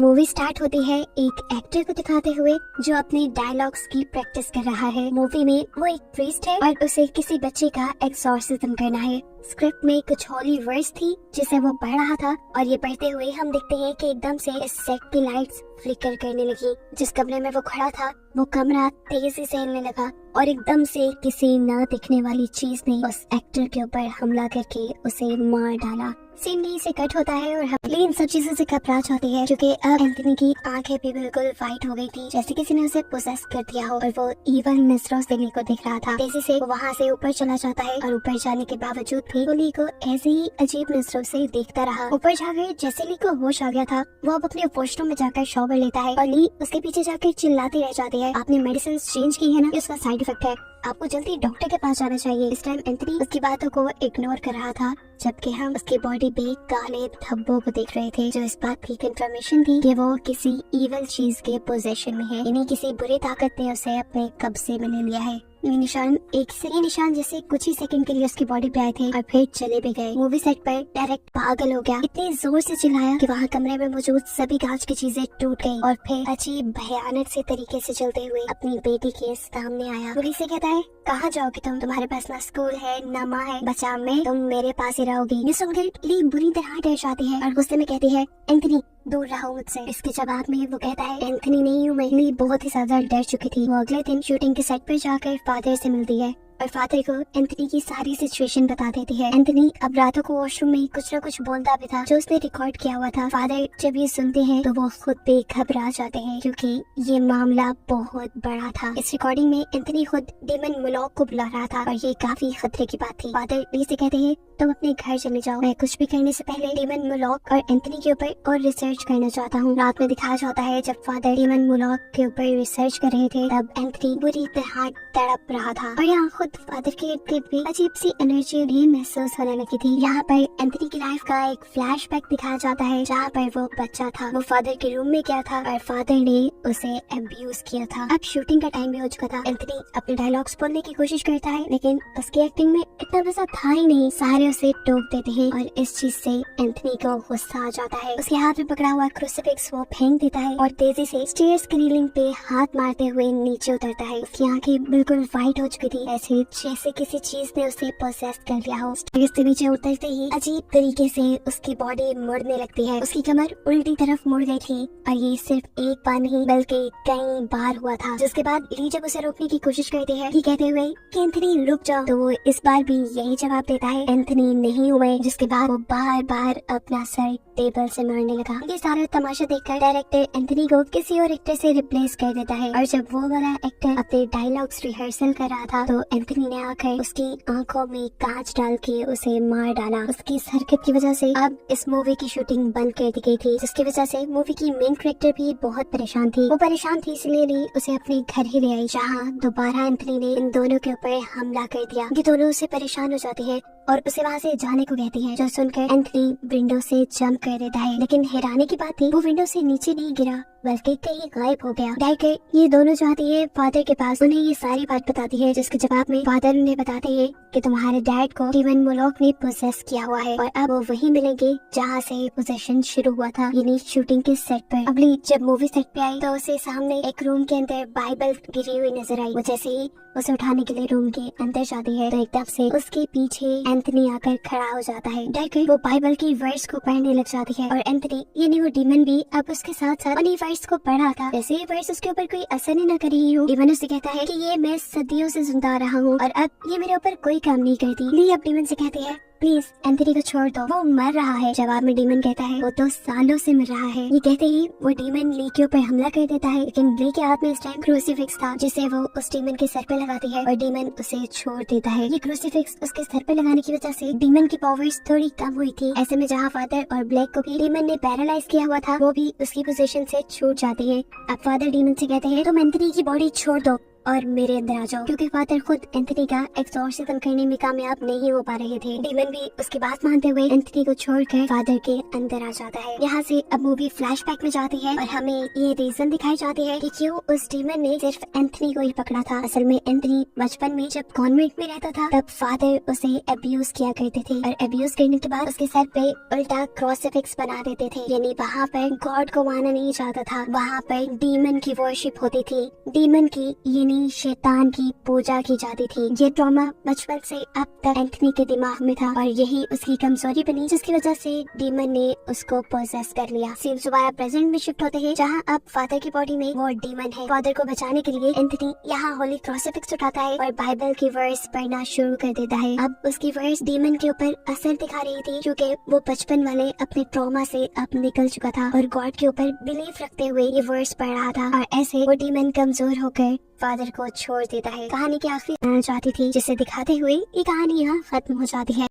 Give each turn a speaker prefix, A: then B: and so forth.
A: Movie start होती है एक एक्टर को दिखाते हुए जो अपने डायलॉग्स की प्रैक्टिस कर रहा है। मूवी में वो एक प्रीस्ट है और उसे किसी बच्चे का एक्सॉर्सिज्म करना है। स्क्रिप्ट में कुछ होली वर्ड्स थी जिसे वो पढ़ रहा था और ये पढ़ते हुए हम देखते हैं कि एकदम से इस सेट की लाइट्स फ्लिकर करने लगी। जिस कमरे में वो खड़ा था वो कमरा तेजी से हिलने लगा और एकदम से किसी न दिखने वाली चीज ने उस एक्टर के ऊपर हमला करके उसे मार डाला। सीन यहीं से कट होता है और हम इन सब चीजों से घबरा जाती है क्योंकि अब एंथनी की आंखें भी बिल्कुल वाइट हो गई थी, जैसे किसी ने उसे पोसेस कर दिया हो और वो इवल नजरों से ली को देख रहा था। तेजी से वो वहाँ से ऊपर चला जाता है और ऊपर जाने के बावजूद भी वो ली को ऐसे ही अजीब नजरों से देखता रहा। ऊपर जाकर जैसे ली को होश आ गया था वो अब अपने वॉशरूम में जाकर शॉवर लेता है और ली उसके पीछे जाकर चिल्लाती रह जाती है, आपने मेडिसिन चेंज की है ना, इसका साइड इफेक्ट है, आपको जल्दी डॉक्टर के पास जाना चाहिए। इस टाइम एंथनी उसकी बातों को इग्नोर कर रहा था जबकि हम उसकी बॉडी पे काले धब्बों को देख रहे थे जो इस बात की कंफर्मेशन थी कि वो किसी इवल चीज के पोजेशन में है, यानी किसी बुरी ताकत ने उसे अपने कब्जे में ले लिया है। ये निशान जैसे कुछ ही सेकंड के लिए उसकी बॉडी पे आए थे और फिर चले भी गए। मूवी सेट पर डायरेक्ट पागल हो गया, इतने जोर से चिल्लाया कि वहाँ कमरे में मौजूद सभी कांच की चीजें टूट गई और फिर अजीब भयानक से तरीके से चलते हुए अपनी बेटी के सामने आया। पुलिस से कहता है, कहाँ जाओगे तुम, तुम्हारे पास ना स्कूल है ना माँ है, बचा मैं, तुम मेरे पास ही रहोगी। ये सुनकर ली बुरी तरह डर जाती है और गुस्से में कहती है, एंथनी दूर रहो मुझसे। इसके जवाब में वो कहता है, एंथनी नहीं हूँ मैं। ली बहुत ही ज्यादा डर चुकी थी। वो अगले दिन शूटिंग के सेट पर जाकर फादर से मिलती है और फादर को एंथनी की सारी सिचुएशन बता देती है। एंथनी अब रातों को वॉशरूम में कुछ न कुछ बोलता भी था जो उसने रिकॉर्ड किया हुआ था। फादर जब ये सुनते हैं तो वो खुद भी घबरा जाते हैं क्योंकि ये मामला बहुत बड़ा था। इस रिकॉर्डिंग में एंथनी खुद डेमन मुलॉक को बुला रहा था और ये काफी खतरे की बात थी। फादर ली से कहते हैं, तुम अपने घर चले जाओ, मैं कुछ भी करने से पहले डेमन मुलॉक और एंथनी के ऊपर और रिसर्च करना चाहता हूँ। रात में दिखाया जाता है जब फादर डेमन मुलॉक के ऊपर रिसर्च कर रहे थे तब एंथनी बुरी तरह तड़प रहा था और यहाँ खुद फादर के इर्द भी अजीब सी एनर्जी भी महसूस होने लगी थी। यहाँ पर एंथनी की लाइफ का एक फ्लैशबैक दिखाया जाता है जहाँ पर वो बच्चा था, वो फादर के रूम में गया था और फादर ने उसे अब्यूज किया था। अब शूटिंग का टाइम भी हो चुका था। एंथनी अपने डायलॉग्स बोलने की कोशिश करता है लेकिन उसकी एक्टिंग में इतना मजा था ही नहीं, सारे उसे टोक देते हैं और इस चीज से एंथनी को गुस्सा आ जाता है। उसके हाथ में पकड़ा हुआ क्रूसिफिक्स वो फेंक देता है और तेजी से स्टेयर्स की रेलिंग पे हाथ मारते हुए नीचे उतरता है। उसकी आंखें बिल्कुल वाइट हो चुकी थी, ऐसे जैसे किसी चीज ने उसे पोसेस कर लिया हो। स्टेयर्स से नीचे उतरते ही अजीब तरीके से उसकी बॉडी मुड़ने लगती है। उसकी कमर उल्टी तरफ मुड़ गई थी और ये सिर्फ एक बार नहीं बल्कि कई बार हुआ था। जिसके बाद ली जब उसे रोकने की कोशिश करती है कहते हुए कि एंथनी रुक जाओ, तो वो इस बार भी यही जवाब देता है, एंथनी नहीं हुए। जिसके बाद वो बार बार अपना सर टेबल से मारने लगा। ये सारा तमाशा देखकर डायरेक्टर एंथनी को किसी और एक्टर से रिप्लेस कर देता है और जब वो वाला एक्टर अपने डायलॉग्स रिहर्सल कर रहा था तो एंथनी ने आकर उसकी आंखों में कांच डाल के उसे मार डाला। उसकी इस हरकत की वजह से अब इस मूवी की शूटिंग बंद कर दी गई थी, जिसकी वजह से मूवी की मेन कैरेक्टर भी बहुत परेशान थी। वो परेशान थी इसलिए ली उसे अपने घर ही ले आई जहाँ दोबारा एंथनी ने इन दोनों के ऊपर हमला कर दिया। ये दोनों उससे परेशान हो जाती है और उसे वहाँ से जाने को कहती है, जो सुनकर एंथनी विंडो से जंप कर देता है। लेकिन हैरानी की बात थी वो विंडो से नीचे नहीं गिरा बल्कि कहीं गायब हो गया। डायरेक्टर ये दोनों जाती है फादर के पास, उन्हें ये सारी बात बताती है जिसके जवाब में फादर उन्हें बताते हैं कि तुम्हारे डैड को डेमन मुलॉक ने पोसेस किया हुआ है और अब वो वही मिलेंगे जहाँ से पोसेशन शुरू हुआ था, यानी शूटिंग के सेट पर। अगली जब मूवी सेट पे आई तो उसे सामने एक रूम के अंदर बाइबल गिरी हुई नजर आई। वो जैसे ही उसे उठाने के लिए रूम के अंदर जाती है तो एकदम से उसके पीछे एंथनी आकर खड़ा हो जाता है। डायरेक्टर वो बाइबल की वर्स को पढ़ने लग जाती है और एंथनी यानी वो डीमन भी अब उसके साथ साथ उन्हीं वर्स को पढ़ रहा था। वैसे ये वर्स उसके ऊपर कोई असर ही न कर रही हो। डीमन उससे कहता है कि ये मैं सदियों से सुनता आ रहा हूँ और अब ये मेरे ऊपर कोई काम नहीं करती। ली अब डीमन से कहती है, प्लीज एंथनी को छोड़ दो, वो मर रहा है। जवाब में डीमन कहता है, वो तो सालों से मर रहा है। ये कहते ही वो डीमन ली के ऊपर हमला कर देता है लेकिन ली के हाथ में इस टाइम क्रूसीफिक्स था जिसे वो उस डीमन के सर पे लगाती है और डीमन उसे छोड़ देता है। ये क्रूसीफिक्स उसके सर पे लगाने की वजह से डीमन की पावर्स थोड़ी कम हुई थी। ऐसे में जहाँ फादर और ब्लैक को भी डीमन ने पैरालाइज किया हुआ था वो भी उसकी पोजीशन से छूट जाती है। अब फादर डीमन से कहते हैं, तुम एंथनी की बॉडी छोड़ दो, और मेरे अंदर आ जाओ, क्योंकि फादर खुद एंथनी का एक्सॉर्सिज्म करने में कामयाब नहीं हो पा रहे थे। डीमन भी उसकी बात मानते हुए एंथनी को छोड़कर फादर के अंदर आ जाता है। यहाँ से अब मूवी फ्लैशबैक में जाती है और हमें ये रीजन दिखाई जाती है कि क्यों उस डीमन ने सिर्फ एंथनी को ही पकड़ा था। असल में एंथनी बचपन में जब कॉन्वेंट में रहता था तब फादर उसे अब्यूज किया करते थे और अब्यूज करने के बाद उसके सर पे उल्टा क्रॉसिफिक्स बना देते थे, यानी वहाँ पर गॉड को माना नहीं जाता था, वहाँ पर डीमन की वर्शिप होती थी, डीमन की यानी शैतान की पूजा की जाती थी। ये ट्रॉमा बचपन से अब तक एंथनी के दिमाग में था और यही उसकी कमजोरी बनी, जिसकी वजह से डीमन ने उसको पोजेस कर लिया। सीन दोबारा प्रेजेंट में शिफ्ट होते हैं जहाँ अब फादर की बॉडी में वो डीमन है। फादर को बचाने के लिए एंथनी यहाँ होली क्रॉसिफिक्स उठाता है और बाइबल की वर्स पढ़ना शुरू कर देता है। अब उसकी वर्स डीमन के ऊपर असर दिखा रही थी क्योंकि वो बचपन वाले अपने ट्रॉमा से अब निकल चुका था और गॉड के ऊपर बिलीव रखते हुए ये वर्स पढ़ रहा था और ऐसे वो डीमन कमजोर होकर फादर को छोड़ देता है। कहानी की आखिरी जाती थी जिसे दिखाते हुए ये कहानी यहाँ खत्म हो जाती है।